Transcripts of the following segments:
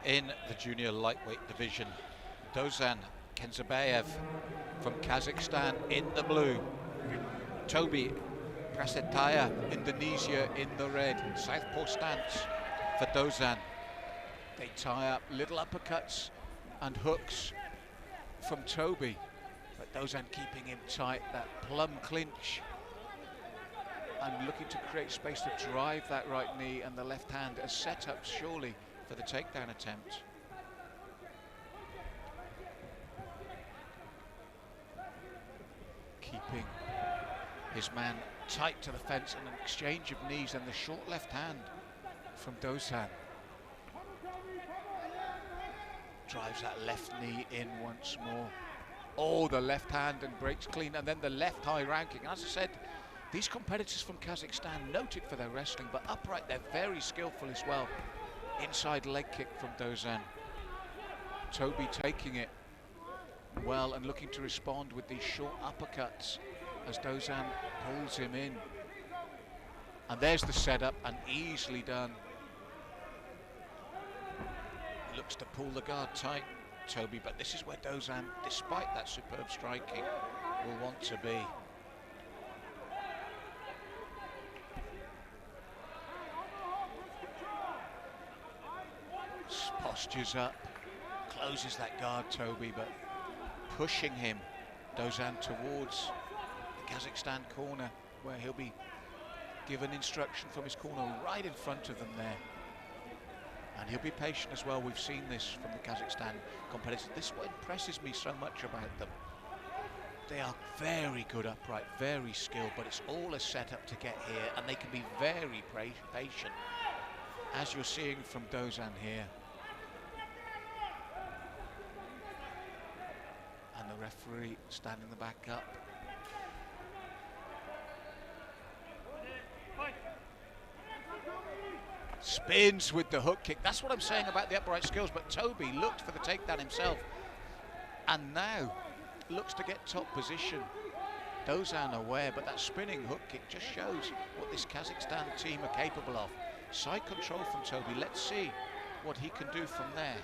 in the junior lightweight division. Dosžan Kенжебаев from Kazakhstan in the blue. Toby Prasetya, Indonesia, in the red. Southpaw stance for Dosžan. They tie up little uppercuts and hooks from Toby, but Dosžan keeping him tight, that plum clinch, and looking to create space to drive that right knee, and the left hand as set up surely for the takedown attempt. Keeping his man tight to the fence, and an exchange of knees, and the short left hand from Dosžan. Drives that left knee in once more. Oh, the left hand, and breaks clean, and then the left high ranking. As I said, these competitors from Kazakhstan noted for their wrestling, but upright they're very skillful as well. Inside leg kick from Dosžan. Toby taking it well and looking to respond with these short uppercuts as Dosžan pulls him in. And there's the setup, and easily done. Looks to pull the guard tight, Toby, but this is where Dosžan, despite that superb striking, will want to be. Postures up, closes that guard, Toby, but pushing him, Dosžan, towards the Kazakhstan corner, where he'll be given instruction from his corner right in front of them there. And he'll be patient as well. We've seen this from the Kazakhstan competitors. This is what impresses me so much about them. They are very good upright, very skilled, but it's all a setup to get here, and they can be very patient, as you're seeing from Dosžan here. And the referee standing the back up. Spins with the hook kick. That's what I'm saying about the upright skills, but Toby looked for the takedown himself, and now looks to get top position. Dosžan aware, but that spinning hook kick just shows what this Kazakhstan team are capable of. Side control from Toby. Let's see what he can do from there.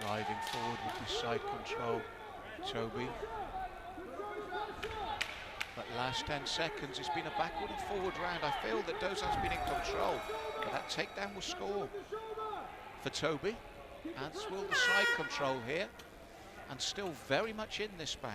Driving forward with his side control, Toby. But last 10 seconds, it's been a backward and forward round. I feel that Dosžan's been in control, but that takedown will score for Toby, as will the side control here, and still very much in this bout.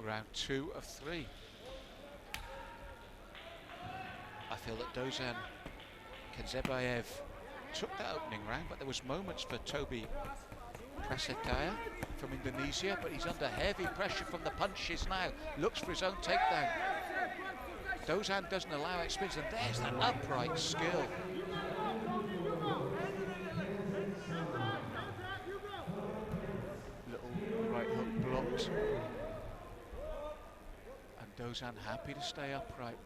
Round 2 of 3. I feel that Dosžan Kенжебаев took that opening round, but there was moments for Toby Prasetya from Indonesia, but he's under heavy pressure from the punches now. Looks for his own takedown. Dosžan doesn't allow it spins, and there's that upright skill. Little right hook blocked. Dosžan happy to stay upright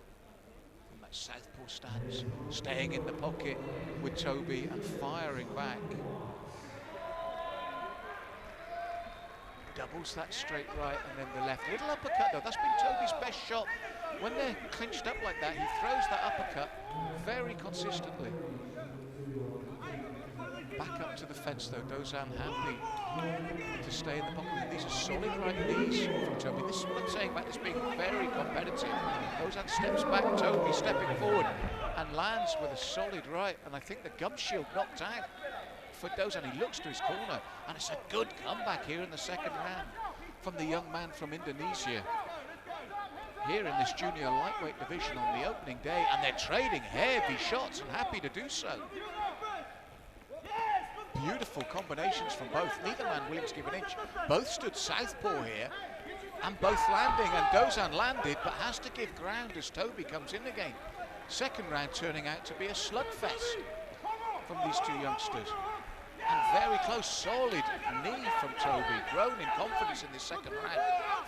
from that southpaw stance, staying in the pocket with Toby and firing back. Doubles that straight right and then the left. Little uppercut though, that's been Toby's best shot. When they're clinched up like that, he throws that uppercut very consistently. Back up to the fence though, Dosžan happy to stay in the pocket. And these are solid right knees from Toby. This is what I'm saying about this being very competitive. Dosžan steps back, Toby stepping forward and lands with a solid right. And I think the gum shield knocked out for Dosžan. He looks to his corner and it's a good comeback here in the second round from the young man from Indonesia. Here in this junior lightweight division on the opening day, and they're trading heavy shots and happy to do so. Beautiful combinations from both. Neither man willing to give an inch. Both stood southpaw here and both landing, and Dosžan landed but has to give ground as Toby comes in again. Second round turning out to be a slugfest from these two youngsters. And very close, solid knee from Toby, grown in confidence in this second round.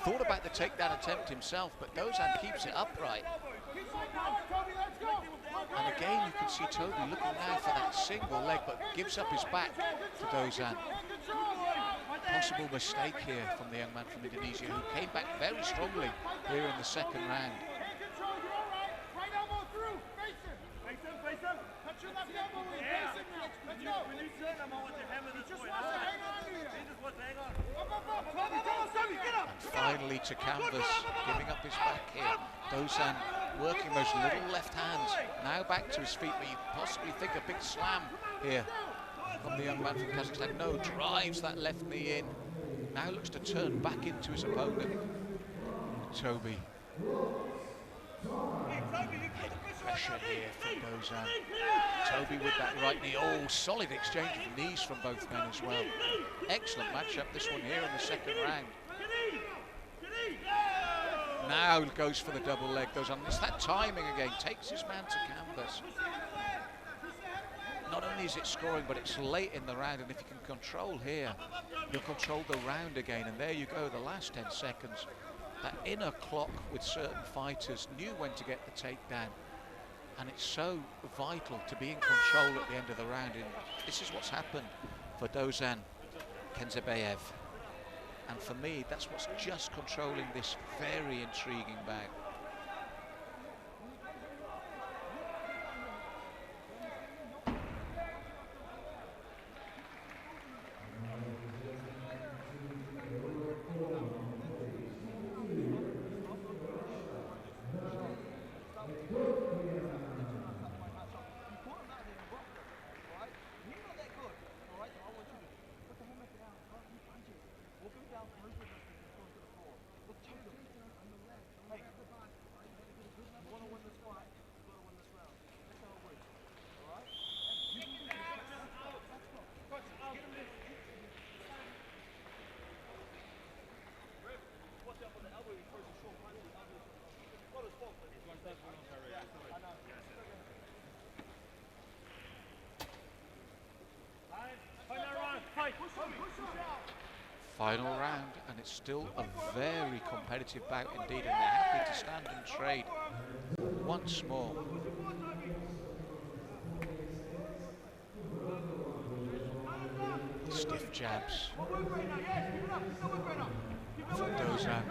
Thought about the takedown attempt himself, but Dosžan keeps it upright. And again, you can see Toby looking now for that single leg, but gives up his back to Dosžan. Possible mistake here from the young man from Indonesia, who came back very strongly here in the second round. And finally to canvas, giving up his back here. Dosžan working those little left hands. Now back to his feet, but you possibly think a big slam here from the young man from Kazakhstan. No, drives that left knee in. Now looks to turn back into his opponent. Toby. Pressure here from Dosžan. Toby with that right knee. Oh, solid exchange of knees from both men as well. Excellent matchup, this one here in the second round. Now goes for the double leg. Dosžan, it's that timing again. Takes his man to canvas. Not only is it scoring, but it's late in the round, and if you can control here, you'll control the round again. And there you go, the last 10 seconds. That inner clock with certain fighters knew when to get the takedown, and it's so vital to be in control at the end of the round. And this is what's happened for Dosžan Kенжебаев, and for me that's what's just controlling this very intriguing bout. Final round, and it's still a very competitive bout indeed, and they're happy to stand and trade once more. Stiff jabs from Dosžan,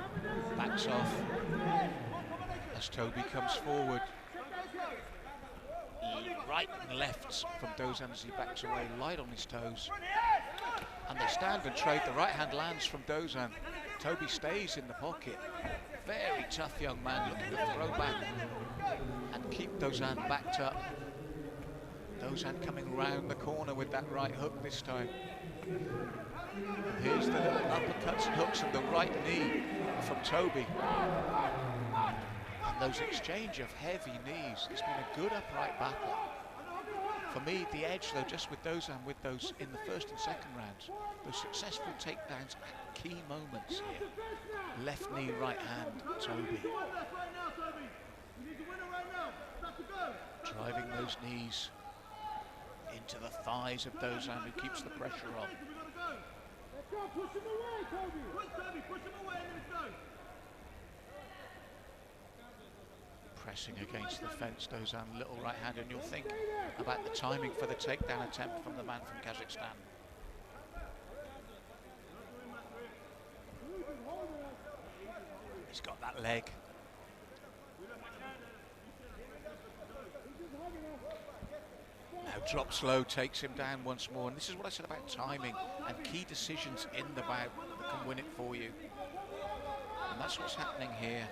backs off as Toby comes forward. Right and lefts from Dosžan as he backs away, light on his toes. And they stand and trade. The right hand lands from Dosžan. Toby stays in the pocket. Very tough young man looking to throw back and keep Dosžan backed up. Dosžan coming round the corner with that right hook this time. Here's the little uppercuts and hooks and the right knee from Toby. And those exchange of heavy knees. It's been a good upright battle. For me, the edge, though, just with Dosžan, with those in the first and second rounds, those successful takedowns at key moments here. Left knee, right hand, Toby. Driving those knees into the thighs of Dosžan, who keeps the pressure on. Pressing against the fence, Dosžan, little right hand, and you'll think about the timing for the takedown attempt from the man from Kazakhstan. He's got that leg. Now Drops low, takes him down once more. And this is what I said about timing and key decisions in the bout that can win it for you. And that's what's happening here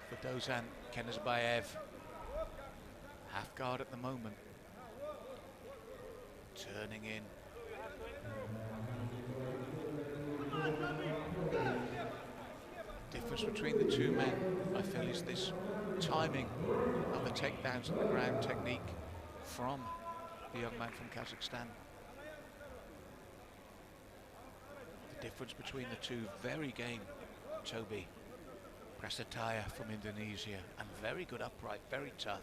for Dosžan Kенжебаев. Half guard at the moment. Turning in. Difference between the two men, I feel, is this timing of the takedowns on the ground technique from the young man from Kazakhstan. The difference between the two, very game Toby Prasetya from Indonesia, and very good upright, very tough.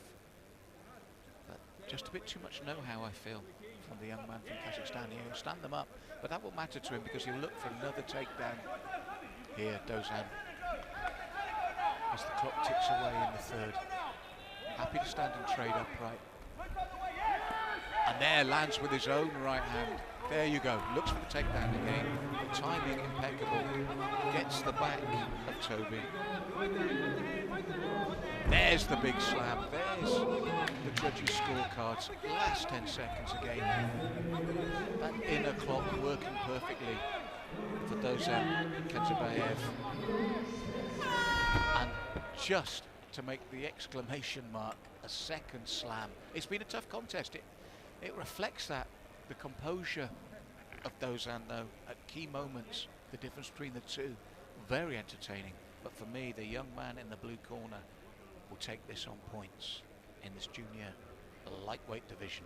But just a bit too much know-how, I feel, from the young man from Kazakhstan. He'll stand them up, but that will matter to him because he'll look for another takedown here, Dosžan, as the clock ticks away in the third. Happy to stand and trade upright. And there, lands with his own right hand. There you go, looks for the takedown again. The timing impeccable. Gets the back of Toby. There's the big slam. There's the judges' scorecards. Last 10 seconds again. That inner clock working perfectly for Dosžan Kенжебаев. And just to make the exclamation mark, a second slam. It's been a tough contest. It reflects that, the composure of Dosžan though, at key moments, the difference between the two, very entertaining. But for me, the young man in the blue corner will take this on points in this junior lightweight division.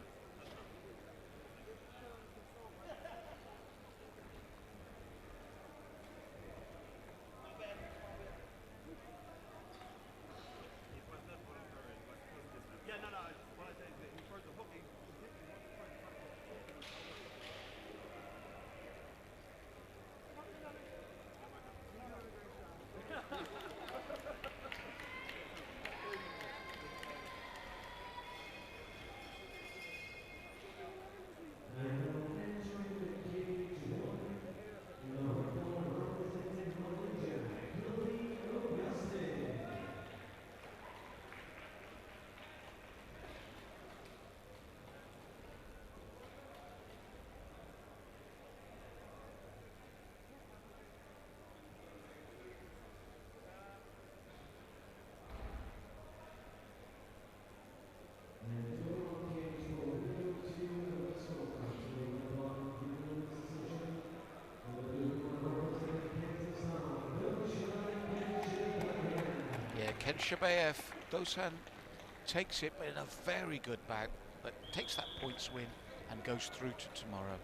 Kенжебаев, Dosžan takes it, but in a very good bout, but takes that points win and goes through to tomorrow.